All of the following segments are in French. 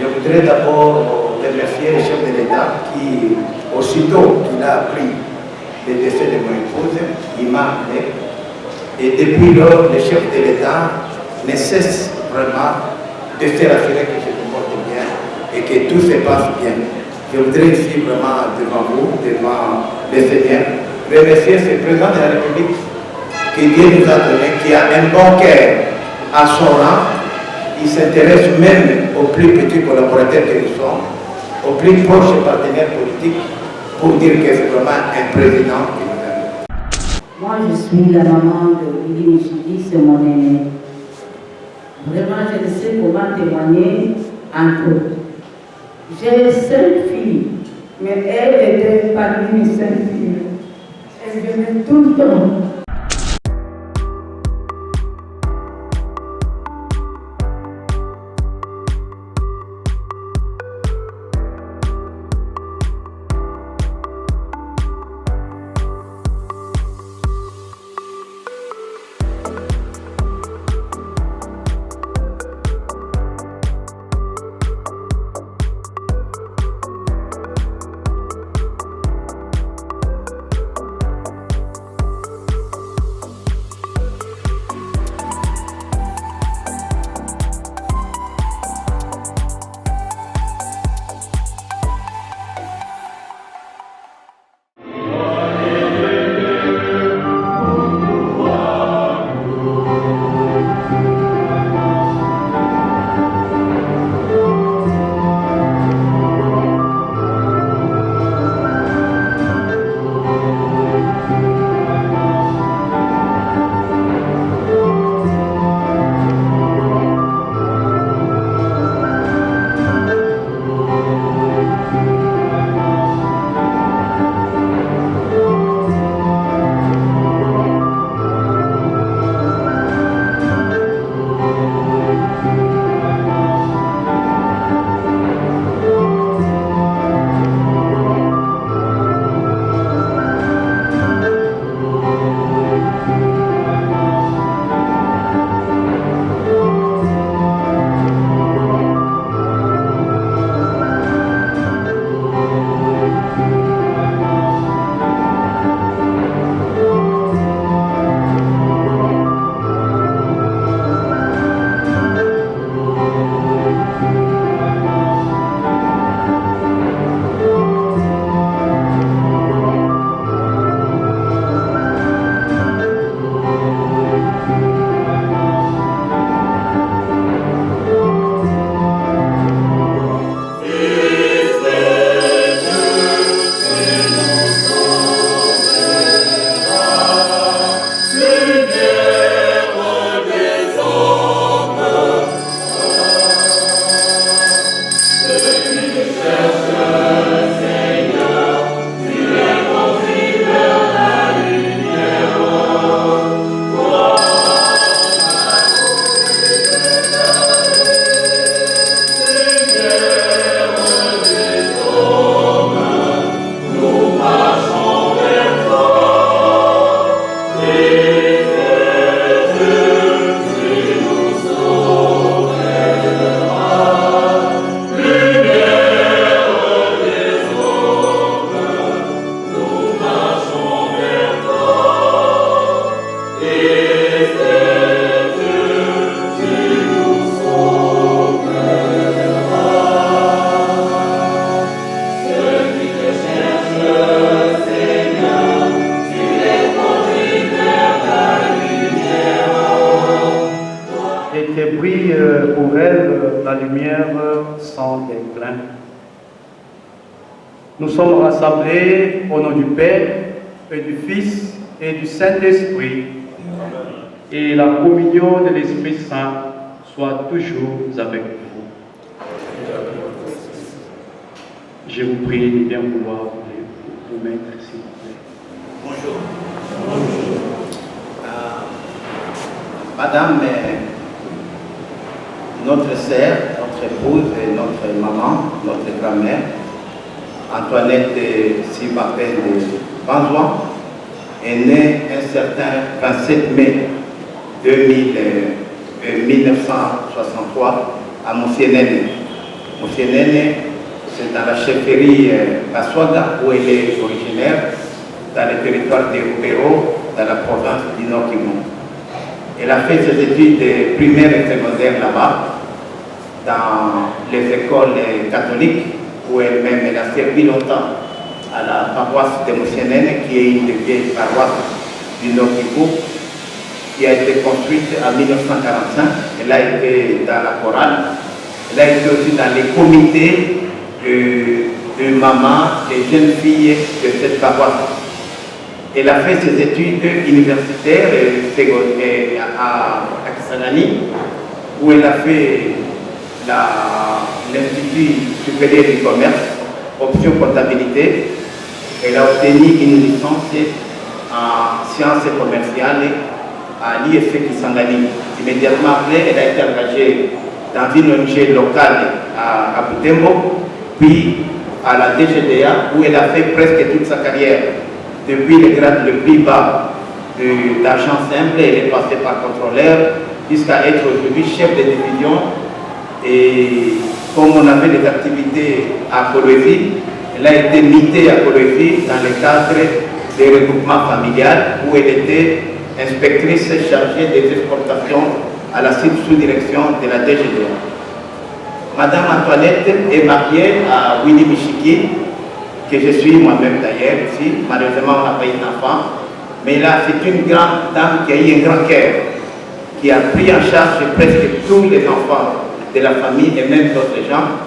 Je voudrais d'abord remercier le chef de l'État qui, aussitôt qu'il a appris le décès de mon épouse, il m'a appelé. Et depuis lors, le chef de l'État ne cesse vraiment de se rassurer que je me porte bien et que tout se passe bien. Je voudrais ici vraiment devant vous, devant le Seigneur, remercier ce président de la République que Dieu nous a donné, qui a un bon cœur à son rang. Il s'intéresse même aux plus petits collaborateurs que nous sommes, aux plus proches partenaires politiques, pour dire que c'est vraiment un président qui nous aime. Moi, je suis la maman de Lili Michidi, c'est mon aîné. Vraiment, je ne sais comment témoigner entre eux. J'ai 5 filles, mais elle était parmi mes 5 filles. Elle venait tout le temps. Pour elle la lumière sans déclin. Nous sommes rassemblés au nom du Père et du Fils et du Saint-Esprit. Et la communion de l'Esprit Saint soit toujours avec vous. Je vous prie de bien vouloir vous mettre, s'il vous plaît. Bonjour. Bonjour. Madame, notre sœur, notre épouse, notre maman, notre grand-mère, Antoinette Sibapel de Banzois, est née un certain 27 mai 1963 à Monsienene. Moussienene, c'est dans la chefferie Baswaga où elle est originaire, dans le territoire de Rubero, dans la province du Nord Kivu. Elle a fait ses études primaires et secondaires là-bas, dans les écoles catholiques, où elle-même elle a servi longtemps à la paroisse de Moussienene, qui est une des vieilles paroisses du Nord Kivu, qui a été construite en 1945. Elle a été dans la chorale. Elle a été aussi dans les comités de mamans et jeunes filles de cette paroisse. Elle a fait ses études universitaires à Kisangani, où elle a fait l'Institut supérieur du commerce, option comptabilité. Elle a obtenu une licence en sciences commerciales à l'IFC Kisangani. Immédiatement après, elle a été engagée dans une ONG locale à Butembo, puis à la DGDA, où elle a fait presque toute sa carrière. Depuis le grade le plus bas d'agent simple, elle est passée par contrôleur, jusqu'à être aujourd'hui chef de division. Et comme on avait des activités à Kolwezi, elle a été mutée à Kolwezi dans le cadre des regroupements familial, où elle était inspectrice chargée des exportations à la sous-direction de la DGDA. Madame Antoinette est mariée à Winnie Michiki, que je suis moi-même d'ailleurs ici. Malheureusement, on n'a pas eu d'enfant. Mais là, c'est une grande dame qui a eu un grand cœur, qui a pris en charge presque tous les enfants de la famille et même d'autres gens.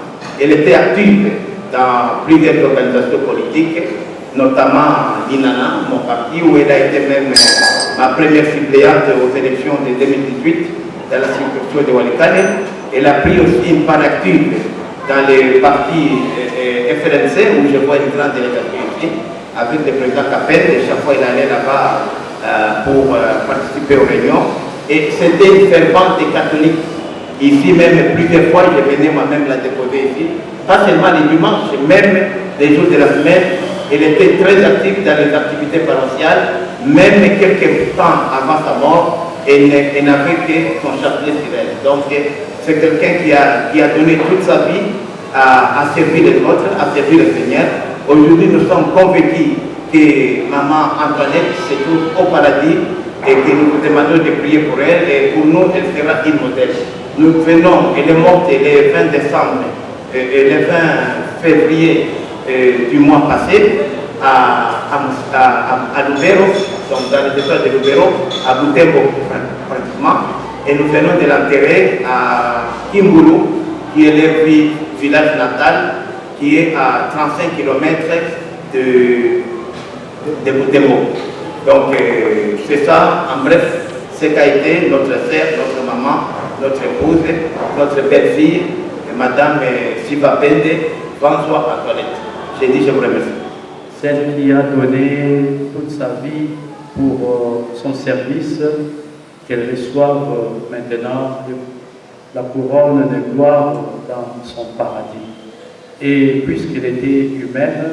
Elle était active dans plusieurs organisations politiques, notamment l'INANA, mon parti, où elle a été même ma première suppléante aux élections de 2018 dans la circonscription de Walikale. Elle a pris aussi une part active dans les partis FLNC, où je vois une grande délégation ici, avec le président Capel, et chaque fois il allait là-bas pour participer aux réunions. Et c'était une fervente catholique. Ici même, plusieurs fois, je venais moi-même la déposer ici. Pas seulement les dimanches, même les jours de la semaine. Elle était très active dans les activités paroissiales, même quelques temps avant sa mort, elle n'avait que son chapelet sur elle. Donc, c'est quelqu'un qui a donné toute sa vie à servir les autres, à servir le Seigneur. Aujourd'hui, nous sommes convaincus que maman Antoinette se trouve au paradis et que nous vous demandons de prier pour elle. Et pour nous, elle sera une modèle. Nous venons, elle est morte le 20 décembre et le 20 février du mois passé à Lubero, donc dans le département de Lubero, à Butembo pratiquement. Et nous venons de l'enterrer à Kimbulu, qui est le village natal, qui est à 35 km de Butembo. Donc c'est ça, en bref, ce qu'a été notre sœur, notre maman, notre épouse, notre belle-fille, Madame Siva Pende, François Antoinette. J'ai dit, je vous remercie. Celle qui a donné toute sa vie pour son service, qu'elle reçoive maintenant la couronne de gloire dans son paradis. Et puisqu'elle était humaine,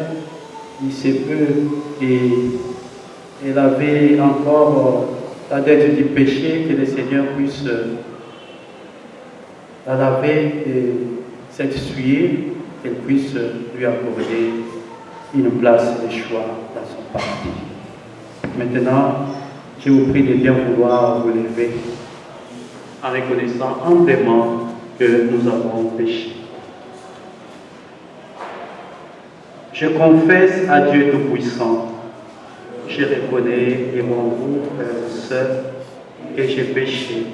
il se peut qu'elle avait encore la dette du péché, que le Seigneur puisse la laver et s'exsuyer, qu'elle puisse lui accorder une place de choix dans son paradis. Maintenant, je vous prie de bien vouloir vous lever en reconnaissant amplement que nous avons péché. Je confesse à Dieu Tout-Puissant, je reconnais devant vous, frères et sœurs, que j'ai péché.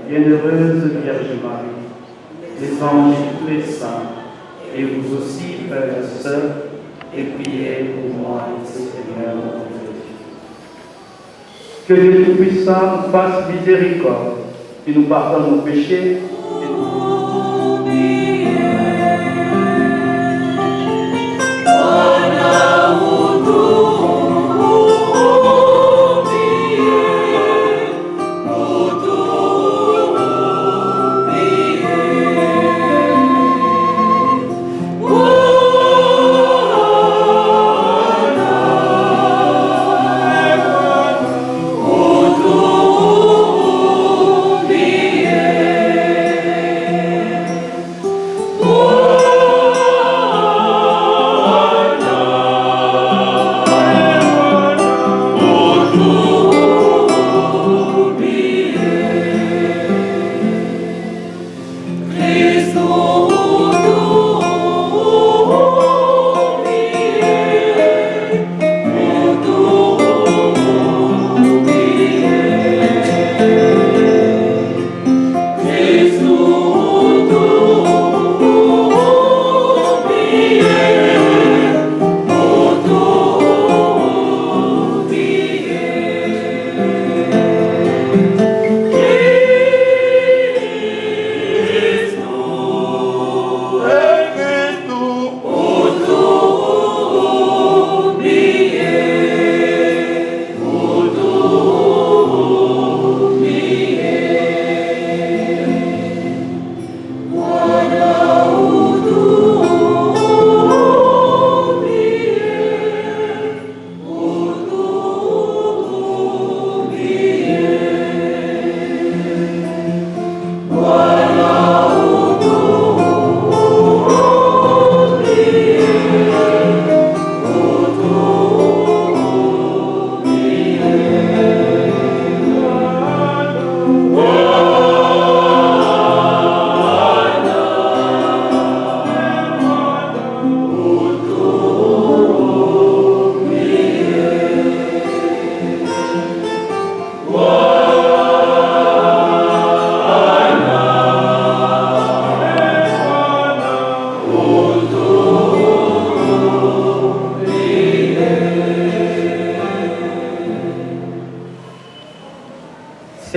Bienheureuse Vierge Marie, les anges et tous les saints, et vous aussi, frères et sœurs, et priez pour moi, Seigneur mon Dieu. Que Dieu Tout-Puissant nous fasse miséricorde, et nous pardonne nos péchés.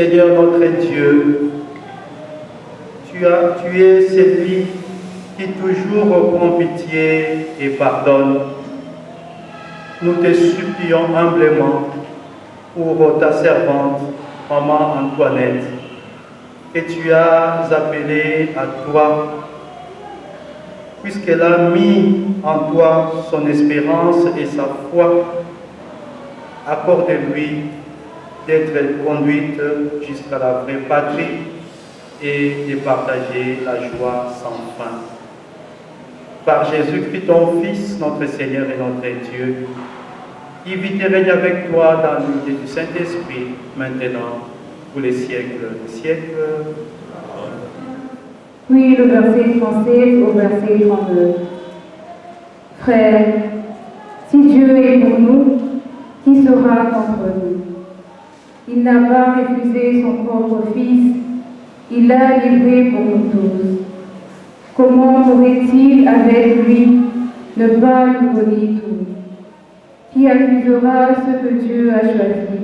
Seigneur notre Dieu, tu es celui qui toujours prend pitié et pardonne. Nous te supplions humblement pour ta servante, Maman Antoinette, que tu as appelée à toi, puisqu'elle a mis en toi son espérance et sa foi. Accorde-lui d'être conduite jusqu'à la vraie patrie et de partager la joie sans fin. Par Jésus-Christ, ton Fils, notre Seigneur et notre Dieu, qui vit et règne avec toi dans l'unité du Saint-Esprit, maintenant, pour les siècles des siècles. Puis le verset 36 au verset 32. Frères, si Dieu est pour nous, qui sera contre nous? Il n'a pas refusé son propre Fils, il l'a livré pour nous tous. Comment pourrait-il avec lui ne pas nous donner tout? Qui accusera ce que Dieu a choisi?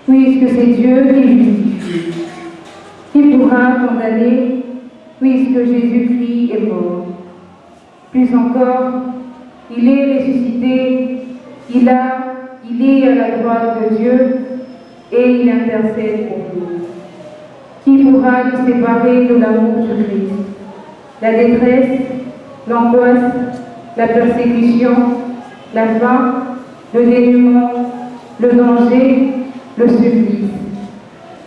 Puisque c'est Dieu qui justifie. Qui pourra condamner, puisque Jésus-Christ est mort? Plus encore, il est ressuscité, il est à la droite de Dieu et il intercède pour nous. Qui pourra nous séparer de l'amour du Christ? La détresse, l'angoisse, la persécution, la faim, le dénuement, le danger, le supplice.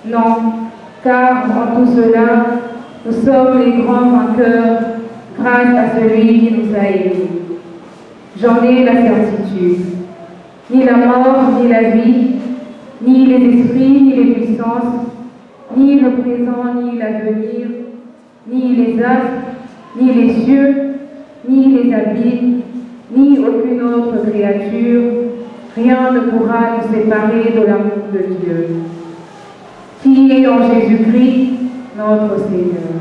Non, car en tout cela, nous sommes les grands vainqueurs grâce à celui qui nous a aimés. J'en ai la certitude. Ni la mort, ni la vie, ni les esprits, ni les puissances, ni le présent, ni l'avenir, ni les astres, ni les cieux, ni les abysses, ni aucune autre créature, rien ne pourra nous séparer de l'amour de Dieu, qui est en Jésus-Christ, notre Seigneur.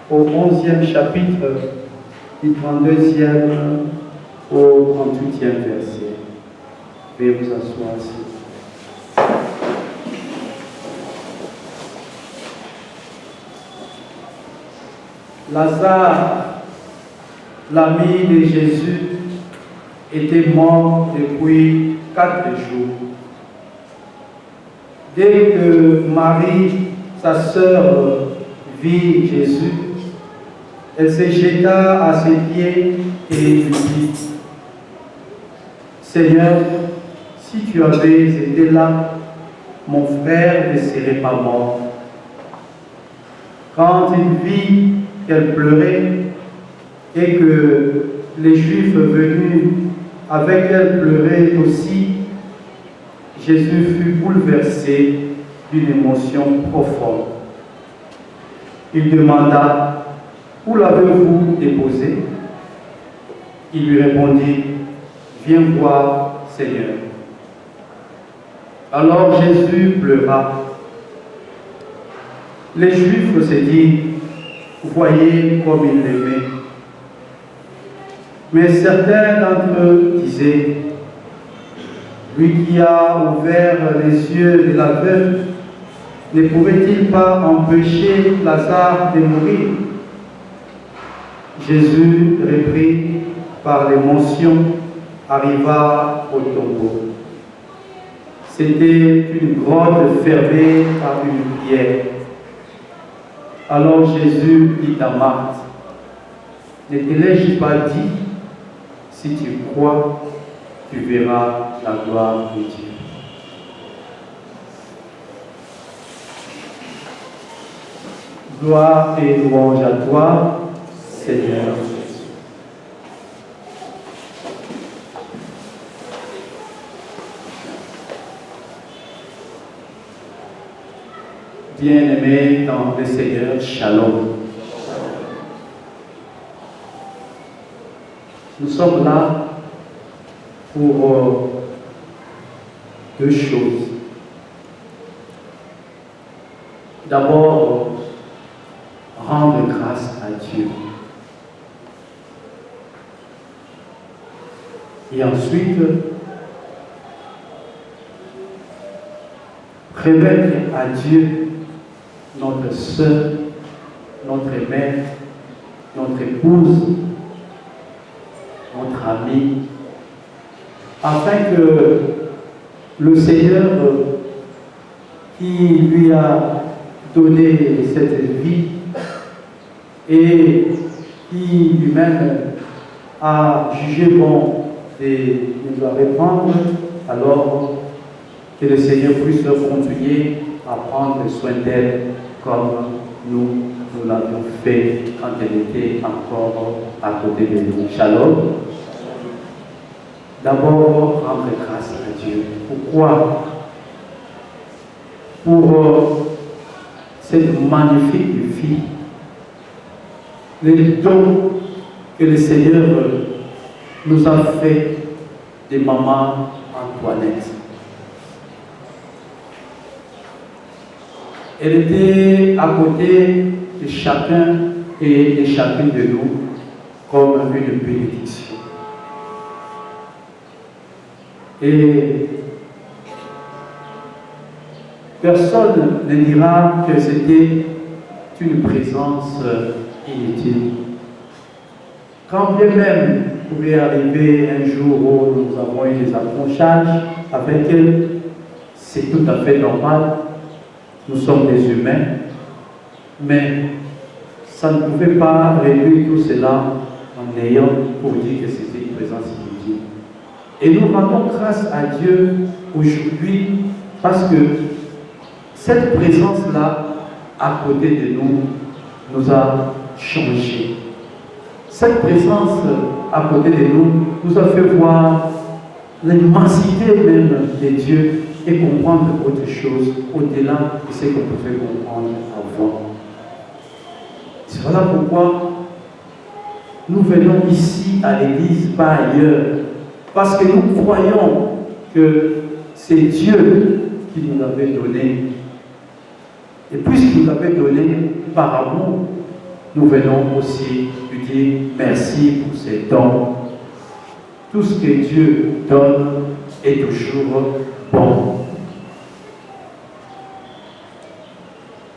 Au 11e chapitre du 32e au 38e verset. Veuillez vous asseoir ici. Lazare, l'ami de Jésus, était mort depuis 4 jours. Dès que Marie, sa sœur, vit Jésus, elle se jeta à ses pieds et lui dit: Seigneur, si tu avais été là, mon frère ne serait pas mort. Quand il vit qu'elle pleurait et que les Juifs venus avec elle pleuraient aussi, Jésus fut bouleversé d'une émotion profonde. Il demanda: Où l'avez-vous déposé? Il lui répondit: Viens voir, Seigneur. Alors Jésus pleura. Les Juifs se dirent: Voyez comme il l'aimait. Mais certains d'entre eux disaient, lui qui a ouvert les yeux de l'aveugle, ne pouvait-il pas empêcher Lazare de mourir? Jésus, repris par l'émotion, arriva au tombeau. C'était une grotte fermée par une pierre. Alors Jésus dit à Marthe, ne te l'ai-je pas dit, si tu crois, tu verras la gloire de Dieu. Gloire et louange à toi, Seigneur Jésus. Bien-aimés dans le Seigneur, Shalom. Nous sommes là pour deux choses. D'abord, rendre grâce à Dieu. Et ensuite, remettre à Dieu notre sœur, notre mère, notre épouse, notre ami, afin que le Seigneur qui lui a donné cette vie et qui lui-même a jugé bon de nous la reprendre, alors que le Seigneur puisse continuer à prendre soin d'elle comme nous l'avions fait quand elle était encore à côté de nous. Shalom. D'abord, rendre grâce à Dieu. Pourquoi? Pour cette magnifique fille, le don que le Seigneur nous a fait de maman Antoinette. Elle était à côté de chacun et de chacune de nous comme une bénédiction. Et personne ne dira que c'était une présence inutile. Quand bien même pouvait arriver un jour où nous avons eu des accrochages avec elle, c'est tout à fait normal. Nous sommes des humains, mais ça ne pouvait pas réduire tout cela en ayant pour dire que c'était une présence inutile. Et nous rendons grâce à Dieu aujourd'hui parce que cette présence-là, à côté de nous, nous a changé. Cette présence à côté de nous nous a fait voir l'immensité même de Dieu et comprendre autre chose au-delà de ce qu'on pouvait comprendre avant. C'est voilà pourquoi nous venons ici à l'église, pas ailleurs, parce que nous croyons que c'est Dieu qui nous l'avait donné. Et puisqu'il nous l'avait donné par amour, nous venons aussi lui dire merci pour ses dons. Tout ce que Dieu donne est toujours bon.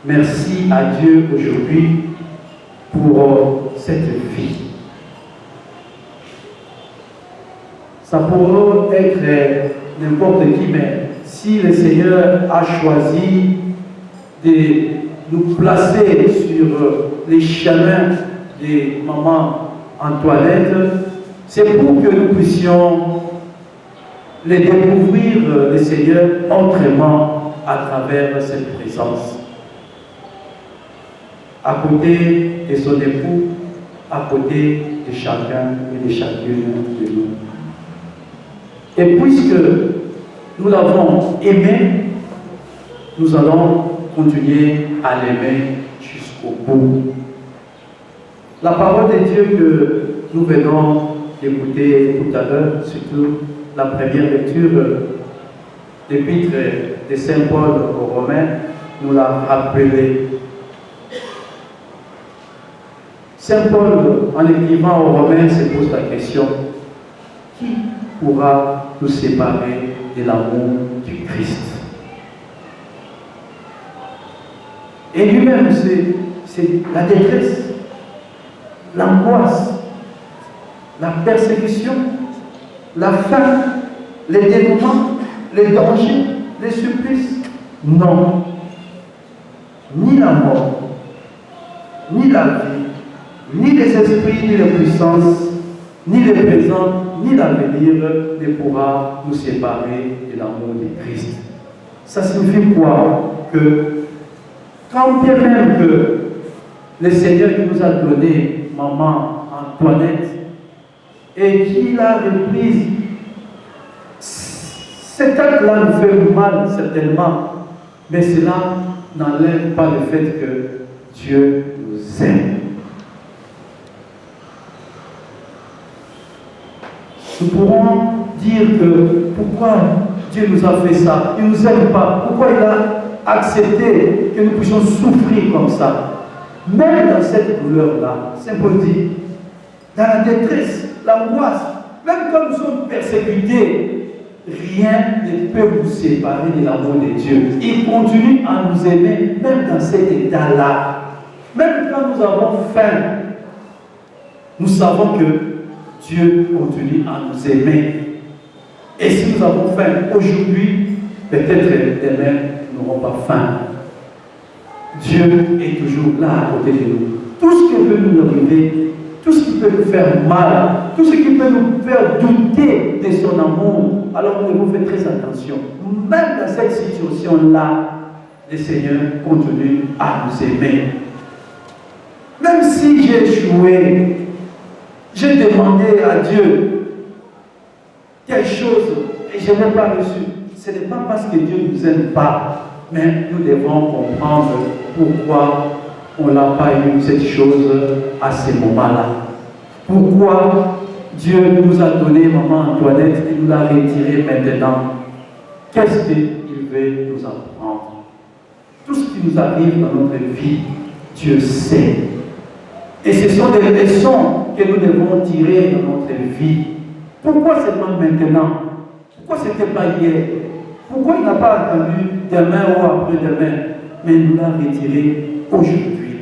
Merci à Dieu aujourd'hui pour cette vie. Ça pourrait être n'importe qui, mais si le Seigneur a choisi de nous placer sur les chemins de maman Antoinette, c'est pour que nous puissions les découvrir, le Seigneur, autrement à travers cette présence. À côté de son époux, à côté de chacun et de chacune de nous. Et puisque nous l'avons aimé, nous allons continuer à l'aimer jusqu'au bout. La parole de Dieu que nous venons d'écouter tout à l'heure, surtout la première lecture de l'épître de Saint Paul aux Romains, nous l'a rappelé. Saint Paul, en écrivant aux Romains, se pose la question, qui pourra nous séparer de l'amour du Christ? Et lui-même, c'est la détresse, l'angoisse, la persécution, la faim, les dénouements, les dangers, les supplices. Non. Ni la mort, ni la vie, ni les esprits, ni les puissances, ni le présent, ni l'avenir ne pourra nous séparer de l'amour de Christ. Ça signifie quoi? Que quand bien même que le Seigneur qui nous a donné maman Antoinette et qui l'a reprise, cet acte-là nous fait mal certainement, mais cela n'enlève pas le fait que Dieu nous aime. Nous pourrons dire que pourquoi Dieu nous a fait ça? Il ne nous aime pas. Pourquoi il a accepté que nous puissions souffrir comme ça? Même dans cette douleur-là, Saint Paul dit, dans la détresse, l'angoisse, même quand nous sommes persécutés, rien ne peut nous séparer de l'amour de Dieu. Il continue à nous aimer, même dans cet état-là. Même quand nous avons faim, nous savons que Dieu continue à nous aimer. Et si nous avons faim aujourd'hui, peut-être demain, nous n'aurons pas faim. Dieu est toujours là à côté de nous. Tout ce qui peut nous arriver, tout ce qui peut nous faire mal, tout ce qui peut nous faire douter de son amour, alors nous devons faire très attention. Même dans cette situation-là, le Seigneur continue à nous aimer. Même si j'ai échoué, j'ai demandé à Dieu quelque chose et je n'ai pas reçu. Ce n'est pas parce que Dieu ne nous aime pas, mais nous devons comprendre pourquoi on n'a pas eu cette chose à ce moment-là. Pourquoi Dieu nous a donné maman Antoinette et nous l'a retirée maintenant. Qu'est-ce qu'il veut nous apprendre? Tout ce qui nous arrive dans notre vie, Dieu sait. Et ce sont des leçons que nous devons tirer dans notre vie. Pourquoi seulement maintenant? Pourquoi ce n'était pas hier? Pourquoi il n'a pas attendu demain ou après-demain? Mais il nous l'a retiré aujourd'hui.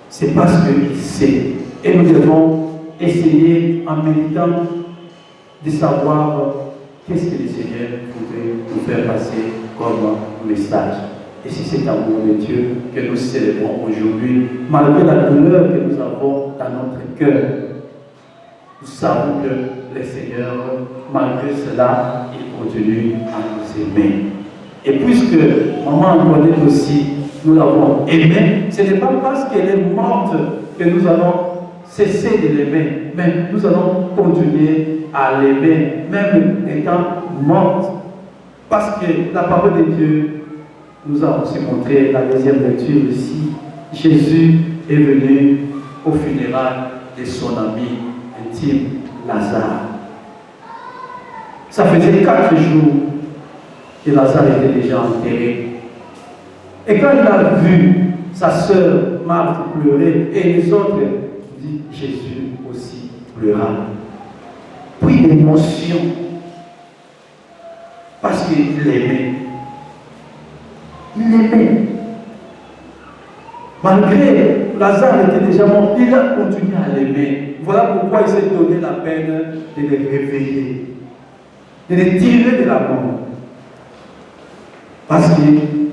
C'est parce qu'il sait. Et nous devons essayer, en méditant, de savoir qu'est-ce que le Seigneur voudrait nous faire passer comme message. Et c'est cet amour de Dieu que nous célébrons aujourd'hui, malgré la douleur que nous avons dans notre cœur. Nous savons que le Seigneur, malgré cela, il continue à nous aimer. Et puisque maman Antoinette aussi, nous l'avons aimée, ce n'est pas parce qu'elle est morte que nous allons cesser de l'aimer, mais nous allons continuer à l'aimer, même étant morte. Parce que la parole de Dieu nous a aussi montré la deuxième lecture ici. Jésus est venu au funérailles de son ami intime, Lazare. Ça faisait 4 jours que Lazare était déjà enterré. Et quand il a vu sa sœur Marthe pleurer et les autres, il dit Jésus aussi pleura. Puis l'émotion, parce qu'il l'aimait. Il l'aimait. Malgré Lazare était déjà mort, il a continué à l'aimer. Voilà pourquoi il s'est donné la peine de les réveiller, de les tirer de la mort. Parce que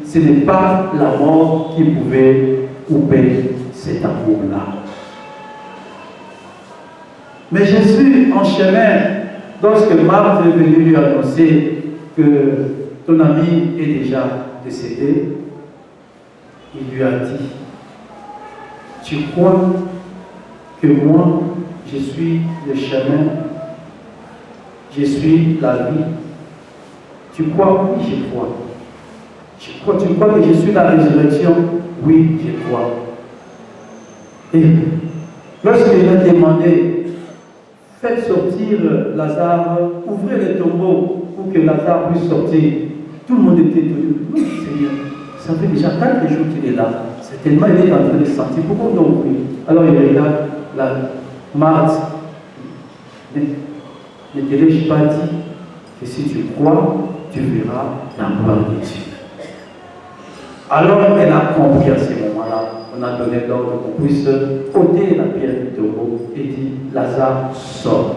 ce n'est pas la mort qui pouvait couper cet amour-là. Mais Jésus, en chemin, lorsque Marthe est venue lui annoncer que ton ami est déjà décédé, il lui a dit, tu crois que moi, je suis le chemin, je suis la vie. Tu crois? Oui, je crois. Tu crois que je suis la résurrection? Oui, je crois. Et lorsqu'il a demandé, faites sortir Lazare, ouvrez les tombeaux pour que Lazare puisse sortir, tout le monde était étonné. Non, Seigneur, Ça fait déjà quelques jours qu'il est là. Certainement, il est en train de sentir beaucoup de bruit. Alors il regarde la Marthe. Ne te l'ai-je pas dit que si tu crois, tu verras la gloire de Dieu. Alors elle a compris à ce moment-là. On a donné l'ordre qu'on puisse ôter la pierre du tombeau et dit Lazare sort.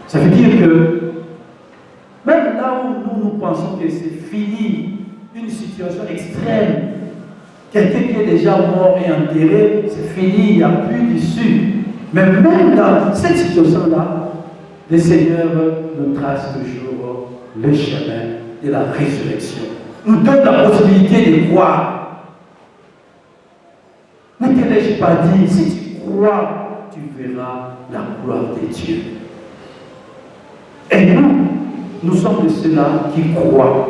Ça veut dire que même là où nous pensons que c'est fini, une situation extrême, quelqu'un qui est déjà mort et enterré, c'est fini, il n'y a plus d'issue. Mais même dans cette situation-là, le Seigneur nous trace toujours le chemin de la résurrection. Nous donne la possibilité de croire. Ne te l'ai-je pas dit, si tu crois, tu verras la gloire de Dieu. Et nous sommes de ceux-là qui croient.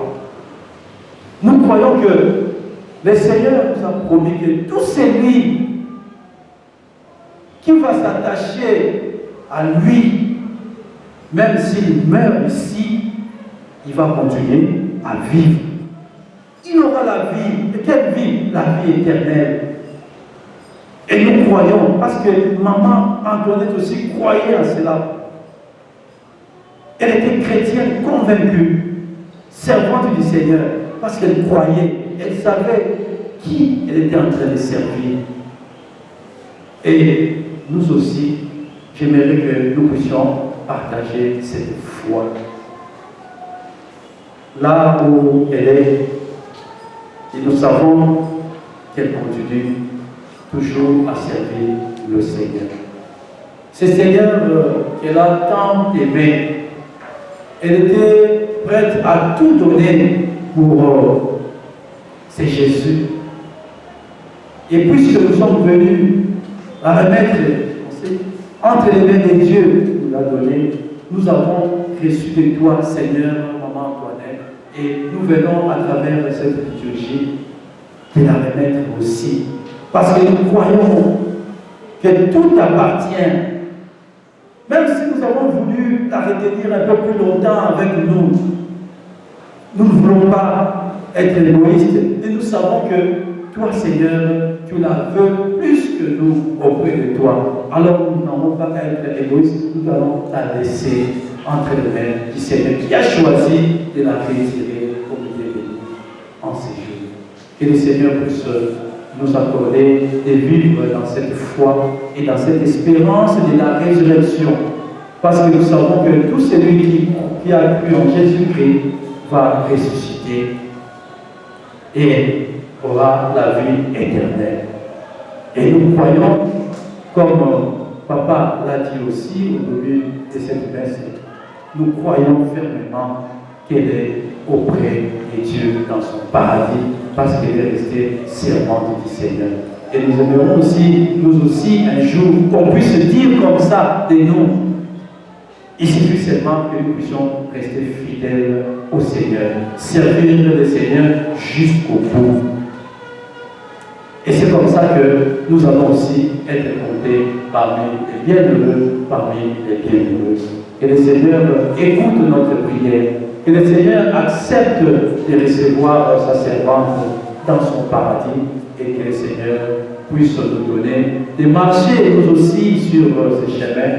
Nous croyons que le Seigneur nous a promis que tout celui qui va s'attacher à lui, même s'il meurt ici, il va continuer à vivre. Il aura la vie. Et quelle vie? La vie éternelle. Et nous croyons, parce que maman Antoinette aussi croyait à cela. Elle était chrétienne convaincue, servante du Seigneur, parce qu'elle croyait, elle savait qui elle était en train de servir. Et nous aussi, j'aimerais que nous puissions partager cette foi. Là où elle est, et nous savons qu'elle continue toujours à servir le Seigneur. Ce Seigneur qu'elle a tant aimé, elle était prête à tout donner pour c'est Jésus. Et puisque nous sommes venus à remettre entre les mains de Dieu, qui nous l'a donné, nous avons reçu de toi, Seigneur, maman Antoinette, et nous venons à travers cette liturgie de la remettre aussi. Parce que nous croyons que tout appartient. Même si nous avons voulu la retenir un peu plus longtemps avec nous, nous ne voulons pas être égoïstes. Et nous savons que toi, Seigneur, tu la veux plus que nous auprès de toi. Alors nous n'allons pas être égoïstes, nous allons la laisser entre les mains du Seigneur qui a choisi de la retirer au milieu de nous en ces jours. Que le Seigneur puisse nous accorder de vivre dans cette foi et dans cette espérance de la résurrection. Parce que nous savons que tout celui qui a cru en Jésus-Christ va ressusciter et aura la vie éternelle. Et nous croyons, comme Papa l'a dit aussi au début de cette messe, nous croyons fermement qu'elle est auprès de Dieu dans son paradis, parce qu'elle est restée servante du Seigneur. Et nous aimerons aussi, nous aussi, un jour, qu'on puisse dire comme ça de nous. Il suffit seulement que nous puissions rester fidèles au Seigneur, servir le Seigneur jusqu'au bout. Et c'est comme ça que nous allons aussi être comptés parmi les bienheureux, parmi les bienheureuses. Que le Seigneur écoute notre prière, que le Seigneur accepte de recevoir sa servante dans son paradis et que le Seigneur puisse nous donner de marcher nous aussi sur ce chemin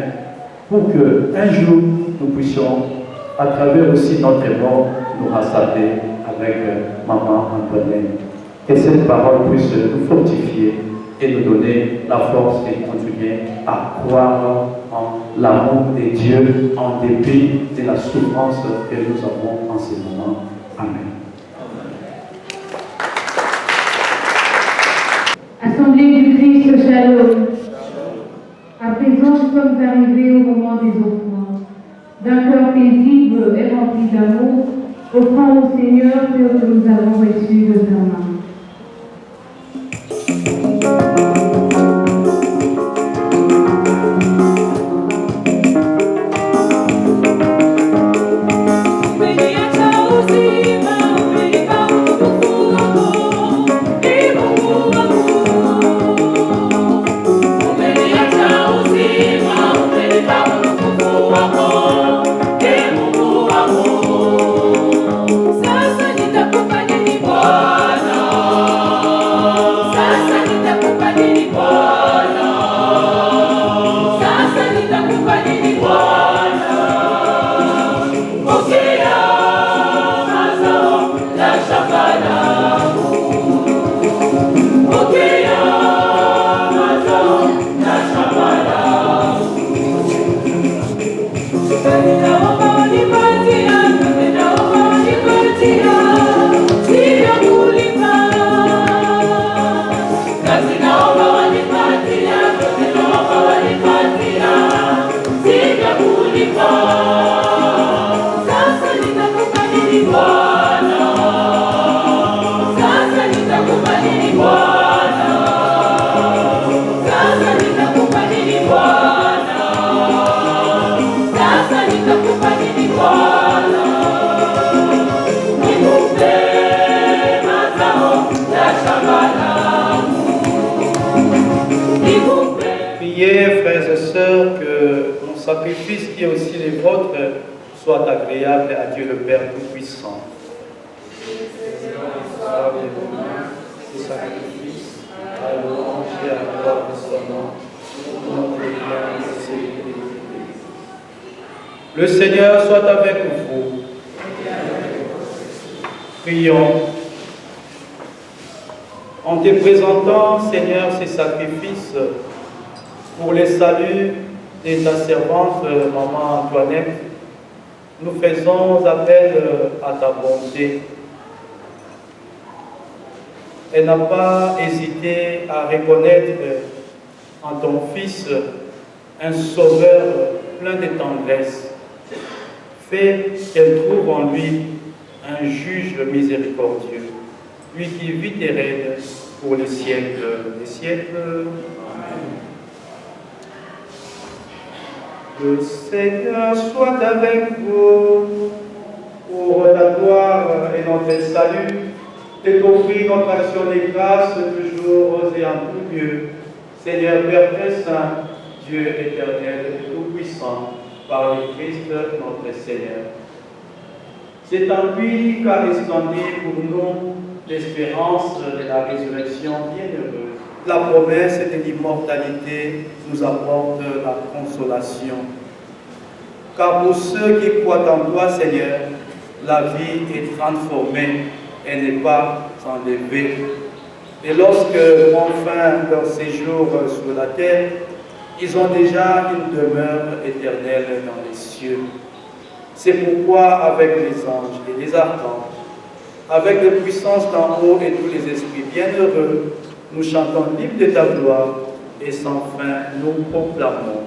pour qu'un jour nous puissions, à travers aussi notre mort, nous rassembler avec Maman Antoinette. Que cette parole puisse nous fortifier et nous donner la force de continuer à croire en l'amour de Dieu en dépit de la souffrance que nous avons en ce moment. Amen. Assemblée du Christ, shalom. À présent, nous sommes arrivés au moment des offrandes. D'un cœur paisible et rempli d'amour, offrons au Seigneur ce que nous avons reçu de sa main. Sasa nitakupa nini Bwana? sacrifice qui est aussi le vôtre soit agréable à Dieu le Père Tout-Puissant. Ce sacrifice, à louange et à la gloire de son nom, pour notre bien et sécurité. Le Seigneur soit avec vous. Prions. En te présentant, Seigneur, ces sacrifices pour le salut de ta servante, Maman Antoinette, nous faisons appel à ta bonté. Elle n'a pas hésité à reconnaître en ton Fils un sauveur plein de tendresse. Fais qu'elle trouve en lui un juge miséricordieux, lui qui vit et règne pour les siècles des siècles. Amen. Le Seigneur soit avec vous, pour la gloire et notre salut, de t'offrir notre action de grâce toujours et en tout lieu. Seigneur Père très saint, Dieu éternel et tout-puissant, par le Christ notre Seigneur. C'est en lui qu'a resplendu pour nous l'espérance de la résurrection bienheureuse. La promesse de l'immortalité nous apporte la consolation. Car pour ceux qui croient en toi, Seigneur, la vie est transformée et n'est pas enlevée. Et lorsque enfin leur séjour sur la terre, ils ont déjà une demeure éternelle dans les cieux. C'est pourquoi, avec les anges et les archanges, avec les puissances d'en haut et tous les esprits bienheureux, nous chantons l'hymne de ta gloire et sans fin nous proclamons.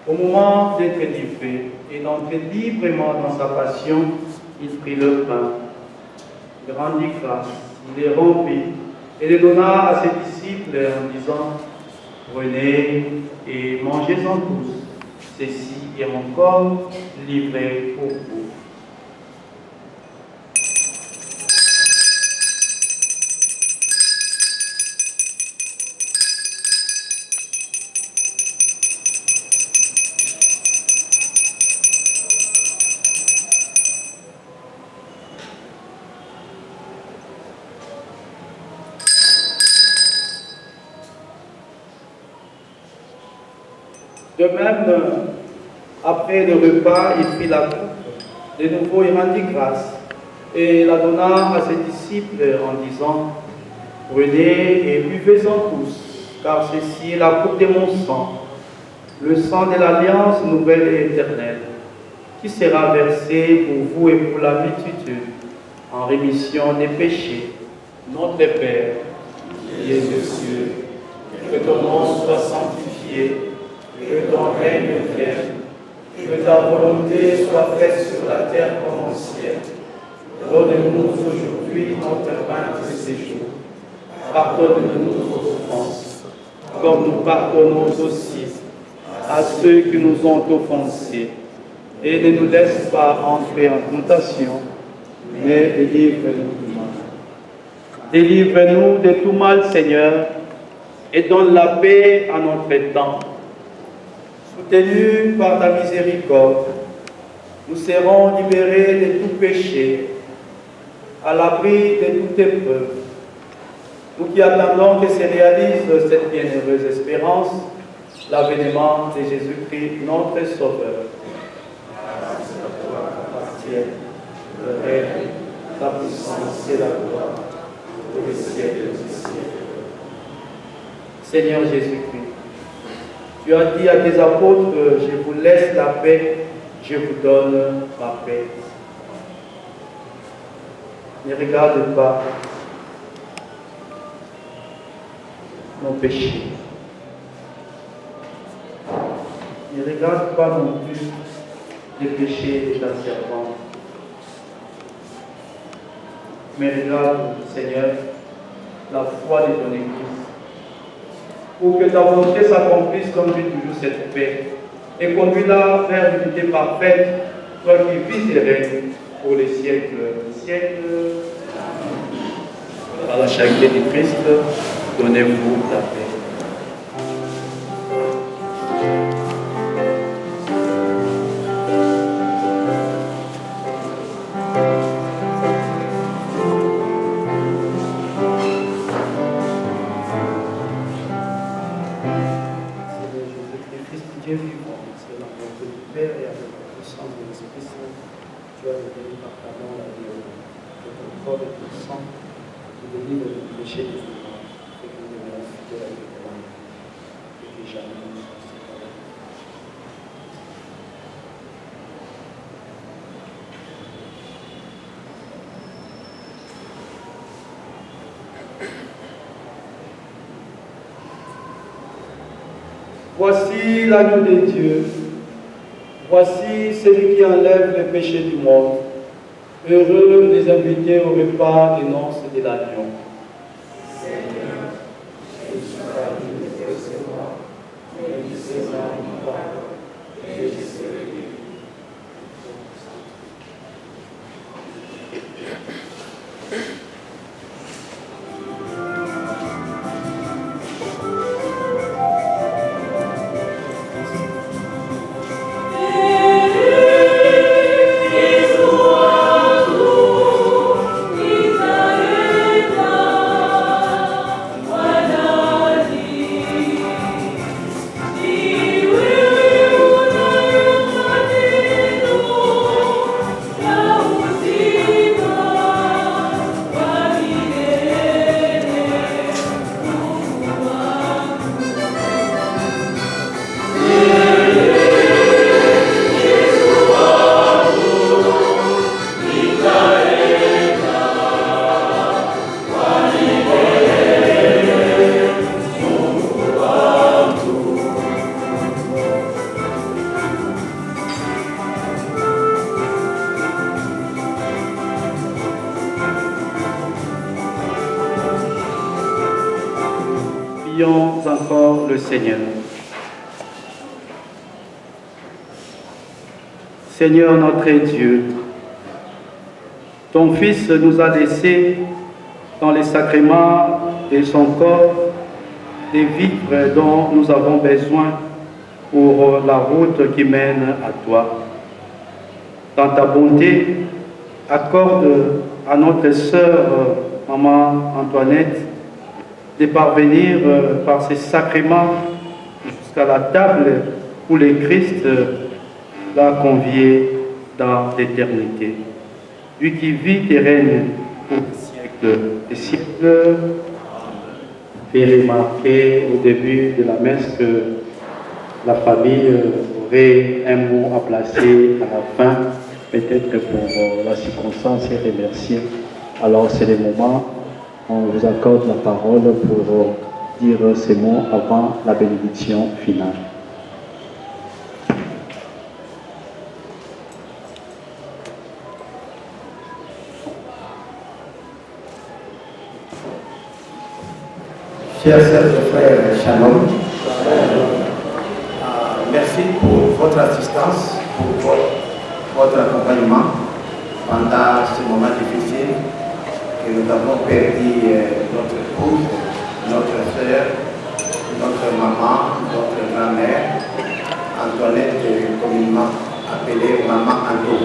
Au moment d'être livré et d'entrer librement dans sa passion, il prit le pain, il rendit grâce, il les rompit et les donna à ses disciples en disant: prenez et mangez-en tous, ceci est mon corps livré pour vous. De même, après le repas, il prit la coupe. De nouveau, il rendit grâce et la donna à ses disciples en disant: prenez et buvez-en tous, car ceci est la coupe de mon sang, le sang de l'alliance nouvelle et éternelle, qui sera versé pour vous et pour la multitude en rémission des péchés. Notre Père, qui es aux cieux, que ton nom soit sanctifié, que ton règne vienne, que ta volonté soit faite sur la terre comme au ciel. Donne-nous aujourd'hui notre pain de ce jour. Pardonne-nous nos offenses, comme nous pardonnons aussi à ceux qui nous ont offensés. Et ne nous laisse pas entrer en tentation, mais délivre-nous du mal. Délivre-nous de tout mal, Seigneur, et donne la paix à notre temps. Soutenus par ta miséricorde, nous serons libérés de tout péché, à l'abri de toute épreuve. Nous qui attendons que se réalise cette bienheureuse espérance, l'avènement de Jésus-Christ, notre Sauveur. Le règne, la puissance et la gloire pour les siècles des siècles. Seigneur Jésus-Christ, tu as dit à tes apôtres, je vous laisse la paix, je vous donne ma paix. Ne regarde pas nos péchés. Ne regarde pas non plus les péchés de ta servante. Mais regarde, Seigneur, la foi de ton Église. Pour que ta volonté s'accomplisse, conduis toujours cette paix et conduis-la vers l'unité parfaite, toi qui vis et règnes pour les siècles des siècles. Par la charité du Christ, donnez-vous la paix. Dieu vivant, c'est la volonté du Père et avec la puissance de l'Esprit Saint, tu as donné par ta main la vie de ton corps et de ton sang, tu délivres le péché des humains, et que nous devions fidèles avec toi, et que jamais nous ne soyons séparés. Voici l'agneau de Dieu, voici celui qui enlève le péché du monde. Heureux les invités au repas des noces de l'agneau. Seigneur, je suis ravi de te recevoir, mais du Seigneur mon parole, et je serai libre. Prions encore le Seigneur. Seigneur notre Dieu, ton Fils nous a laissé dans les sacrements de son corps des vivres dont nous avons besoin pour la route qui mène à toi. Dans ta bonté, accorde à notre sœur, maman Antoinette, de parvenir par ces sacrements jusqu'à la table où le Christ l'a convié dans l'éternité. Lui qui vit et règne pour les siècles des siècles. Fait remarquer au début de la messe que la famille aurait un mot à placer à la fin, peut-être pour la circonstance et remercier. Alors c'est le moment. On vous accorde la parole pour dire ces mots avant la bénédiction finale. Chers sœurs et frères, shalom. Merci pour votre assistance, pour votre accompagnement. pendant ce moment difficile que nous avons perdu notre épouse, notre soeur, notre maman, notre grand-mère, Antoinette, communément appelée Maman Anto.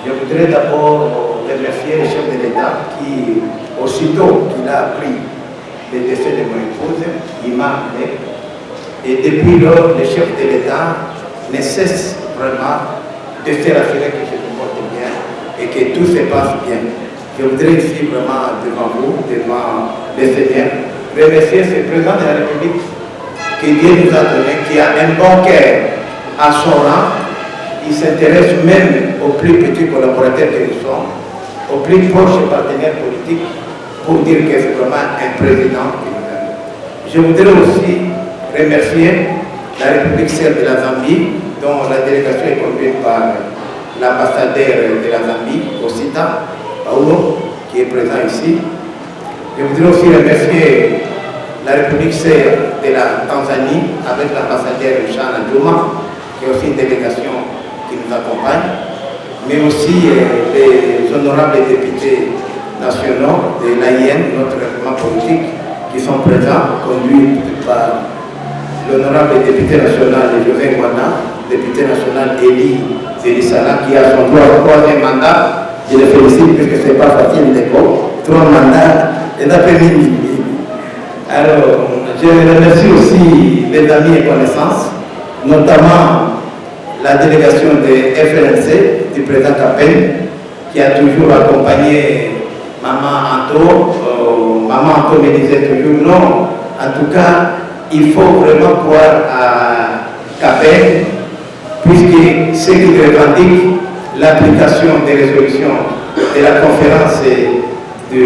Je voudrais d'abord remercier le chef de l'État qui, aussitôt qu'il a appris le décès de mon épouse, il m'a appelé. Et depuis lors, le chef de l'État ne cesse vraiment de faire assurer que je me porte bien et que tout se passe bien. Je voudrais ici vraiment devant vous, devant le Seigneur, remercier ce président de la République que Dieu nous a donné, qui a un bon cœur à son rang. Il s'intéresse même aux plus petits collaborateurs que nous sommes, aux plus proches partenaires politiques, pour dire que c'est vraiment un président qui nous aime. Je voudrais aussi remercier la République serbe de la Zambie, dont la délégation est conduite par l'ambassadeur de la Zambie, Osita Paulo, qui est présent ici. Je voudrais aussi remercier la République serbe de la Tanzanie, avec l'ambassadeur Shana Juma, qui est aussi une délégation qui nous accompagne, mais aussi les honorables députés nationaux de l'AIN, notre règlement politique, qui sont présents, conduits par l'honorable député national José Guana, député national Eli Zélisala, qui a son troisième mandat. Je le félicite parce que ce n'est pas facile d'école. 3 mandats et d'après-midi. Alors, je remercie aussi les amis et connaissances, notamment la délégation de FNC du président Capel, qui a toujours accompagné Maman Anto me disait toujours non. En tout cas, il faut vraiment croire à Capel, puisque ce qui revendique l'application des résolutions de la conférence de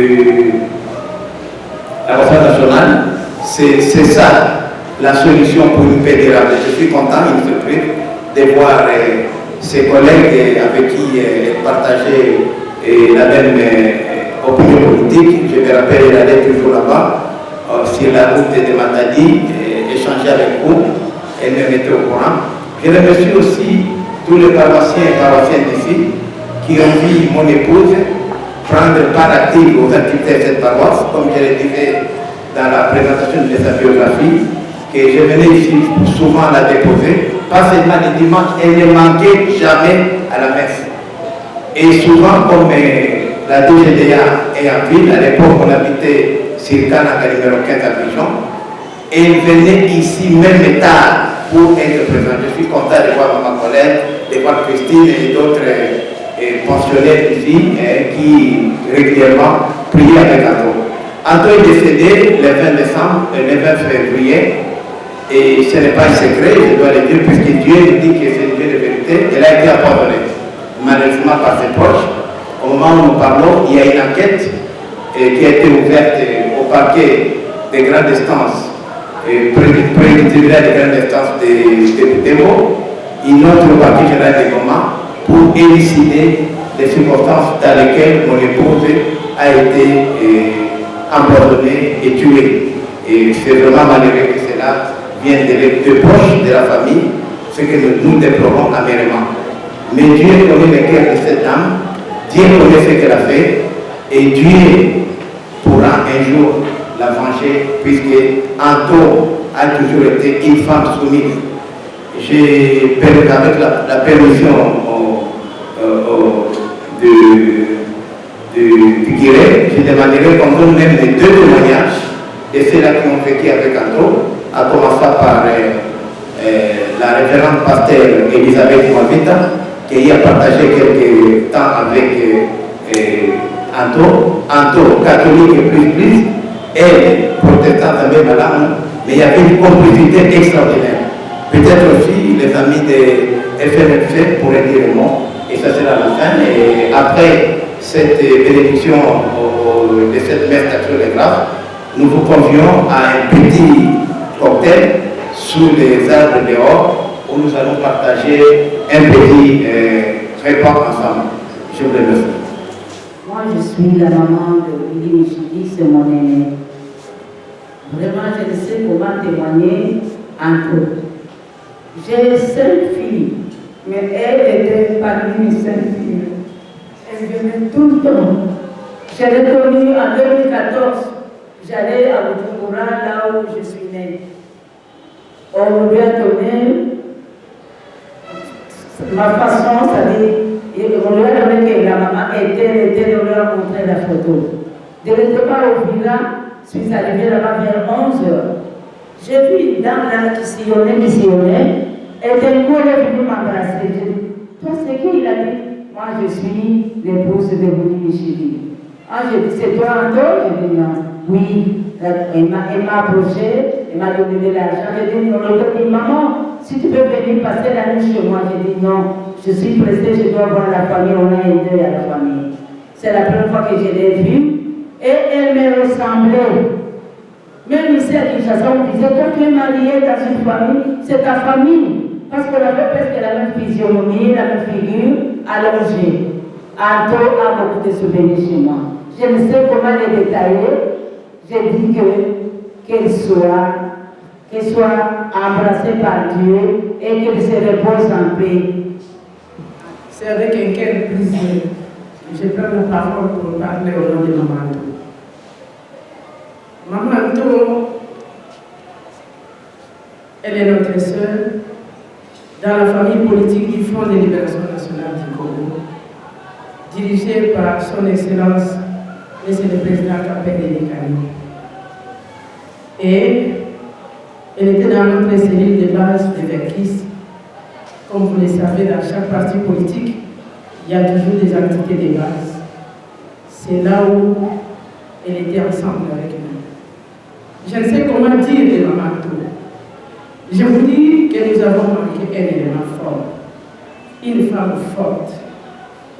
la conférence nationale, c'est ça la solution pour une paix durable. Je suis content, une surprise, de voir ses collègues avec qui partageait la même opinion politique. Je me rappelle, elle allait toujours là-bas, sur la route de Matadi, échanger avec vous, elle me mettait au courant. Je remercie aussi tous les paroissiens et paroissiennes d'ici qui ont vu mon épouse prendre part active aux activités de cette paroisse, comme je le disais dans la présentation de sa biographie, que je venais ici souvent la déposer, pas seulement les dimanches, elle ne manquait jamais à la messe. Et souvent, comme la DGDA est en ville, à l'époque on habitait sur Kanaka numéro 15 à Pigeon, elle venait ici même tard pour être présente. Je suis content de voir ma collègue, de voir Christine et d'autres pensionnaires ici qui régulièrement priaient avec Anto. Anto est décédé le 20 décembre, le 20 février, et ce n'est pas un secret, je dois le dire, puisque Dieu nous dit que c'est une vie de vérité. Elle a été abandonnée, malheureusement par ses proches. Au moment où nous parlons, il y a une enquête qui a été ouverte au parquet des grandes instances, près du tribunal des grandes instances de Butembo, une autre au parquet général de Goma, pour élucider les circonstances dans lesquelles mon épouse a été empoisonnée et tuée. Et c'est vraiment malheureux que cela vienne de proches de la famille, ce que nous déplorons amèrement. Mais Dieu connaît le cœur de cette dame, Dieu connaît ce qu'elle a fait, et Dieu pourra un jour la venger, puisque Anto a toujours été une femme soumise. Avec la permission du Guiré, je demanderai qu'on donne même les 2 témoignages de ceux-là qui ont vécu avec Anto, à commencer par la révérende pasteur Elisabeth Mwavita, qui a partagé quelques temps avec Anto, catholique et plus, elle, protestante avec madame, mais il y avait une complicité extraordinaire. Peut-être aussi les amis de FNFC pourraient dire le mot, et ça sera la fin. Et après cette bénédiction de cette messe d'action de grâce, nous vous convions à un petit cocktail sous les arbres dehors, où nous allons partager un petit repas ensemble. Je vous remercie. Moi, je suis la maman de Lili Michidi, c'est mon aîné. Vraiment, je ne sais comment témoigner encore. J'ai 5 filles, mais elle était parmi mes 5 filles. Elle venait tout le temps. Je l'ai connue en 2014. J'allais à Bujumbura, là où je suis née. On lui a donné ma façon, c'est-à-dire, on lui a donné que la maman était, on lui a montré la photo. Je n'étais pas au villa, je suis arrivée là-bas vers 11h. J'ai vu une dame là qui sillonnait, et d'un coup elle est venue m'embrasser. J'ai dit, toi c'est qui? Il a dit, moi je suis l'épouse de Bouni Michili. Ah, j'ai dit, c'est toi encore? J'ai dit, non. Oui, elle m'a approché, elle m'a donné de l'argent. J'ai dit, non, elle dit, maman, si tu peux venir passer la nuit chez moi. J'ai dit, non, je suis pressée, je dois voir la famille, on a aidé à la famille. C'est la première fois que je l'ai vue. Et elle me ressemblait. Même ici à Kinshasa, on disait, quand tu es marié dans une famille, c'est ta famille. Parce qu'on avait presque la même physionomie, la même figure, allongée. Anto a beaucoup de souvenirs chez moi. Je ne sais comment les détailler. J'ai dit qu'elle soit embrassée par Dieu et qu'elle se repose en paix. C'est avec un cœur brisé. Je prends la parole pour parler au nom de Maman Anto. Maman Anto, elle est notre sœur dans la famille politique du Front de Libération Nationale du Congo, dirigée par son Excellence, Monsieur le Président Kapende Kani. Et elle était dans notre cellule de base de Verkis. Comme vous le savez, dans chaque parti politique, il y a toujours des activités de base. C'est là où elle était ensemble avec nous. Je ne sais comment dire de Maman Anto. Je vous dis que nous avons manqué un élément fort. Une femme forte,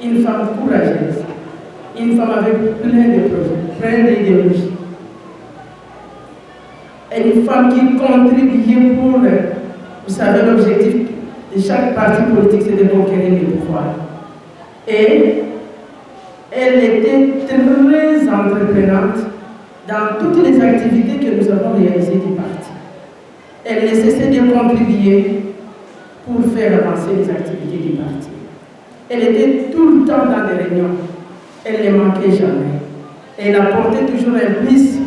une femme courageuse, une femme avec plein de projets, plein d'idéologies. Une femme qui contribuait pour, vous savez, l'objectif de chaque parti politique, c'est de conquérir le pouvoir. Et elle était très entreprenante dans toutes les activités que nous avons réalisées du parti. Elle ne cessait de contribuer pour faire avancer les activités du parti. Elle était tout le temps dans des réunions. Elle ne manquait jamais. Elle apportait toujours un plus,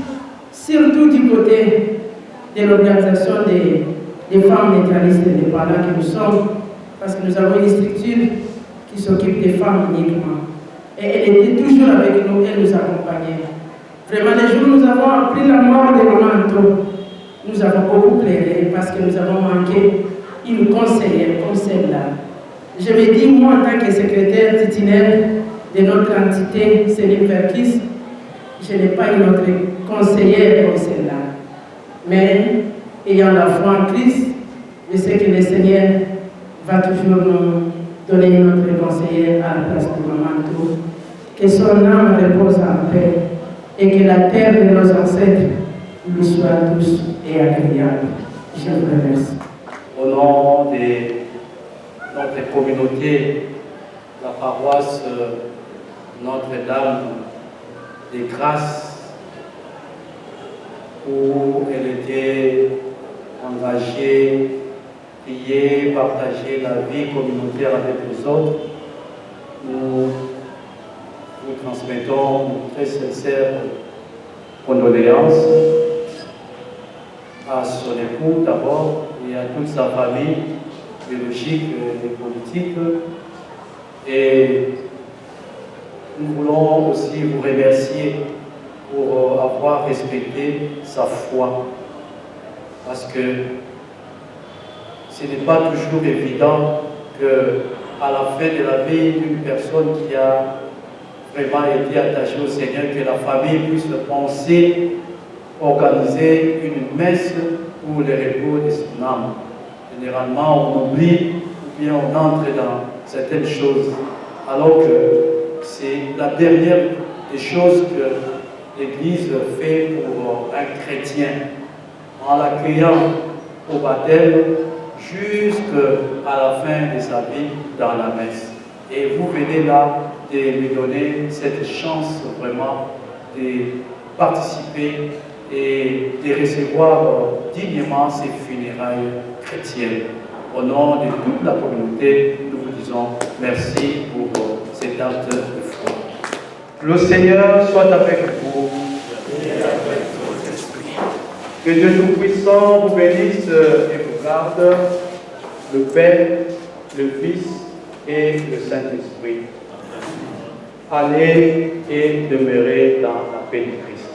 surtout du côté de l'organisation des femmes neutralistes indépendantes que nous sommes, parce que nous avons une structure qui s'occupe des femmes uniquement. Et elle était toujours avec nous, elle nous accompagnait. Vraiment, les jours où nous avons appris la mort de Maman Anto, nous avons beaucoup pleuré parce que nous avons manqué une conseillère comme celle-là. Je me dis, moi, en tant que secrétaire titulaire de notre entité, Céline Verkis, je n'ai pas une autre conseillère comme celle-là. Mais, ayant la foi en Christ, je sais que le Seigneur va toujours nous donner une autre conseillère à la place de Maman Anto. Que son âme repose en paix et que la terre de nos ancêtres lui soit douce et agréable. Je vous remercie. Au nom de notre communauté, la paroisse Notre-Dame des Grâces, où elle était engagée, prier, partager la vie communautaire avec les autres, nous vous transmettons une très sincère condoléances à son époux d'abord et à toute sa famille biologique et politique. Et nous voulons aussi vous remercier pour avoir respecté sa foi, parce que ce n'est pas toujours évident qu'à la fin de la vie d'une personne qui a vraiment été attachée au Seigneur, que la famille puisse penser, organiser une messe pour le repos de son âme. Généralement, on oublie ou bien on entre dans certaines choses, alors que c'est la dernière des choses que l'Église fait pour un chrétien, en l'accueillant au baptême jusqu'à la fin de sa vie dans la messe. Et vous venez là de lui donner cette chance vraiment de participer et de recevoir dignement ces funérailles chrétiennes. Au nom de toute la communauté, nous vous disons merci pour cet acte de foi. Le Seigneur soit avec vous. Que Dieu Tout-Puissant vous bénisse et vous garde, le Père, le Fils et le Saint-Esprit. Allez et demeurez dans la paix du Christ.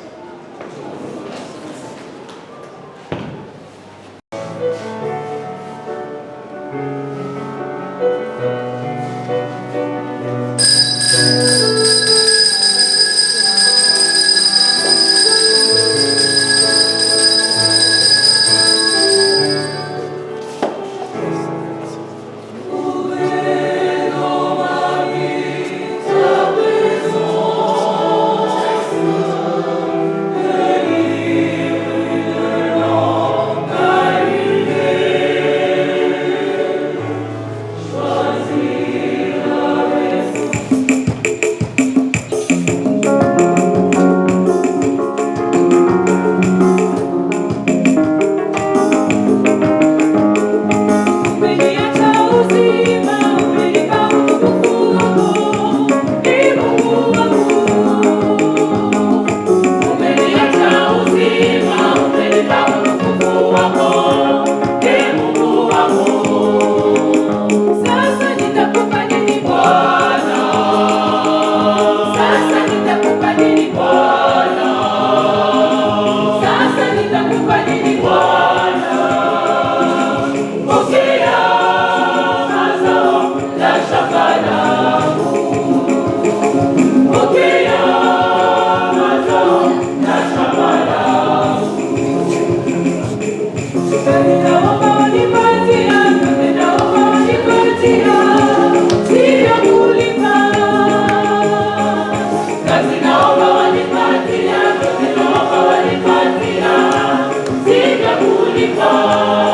Kulipa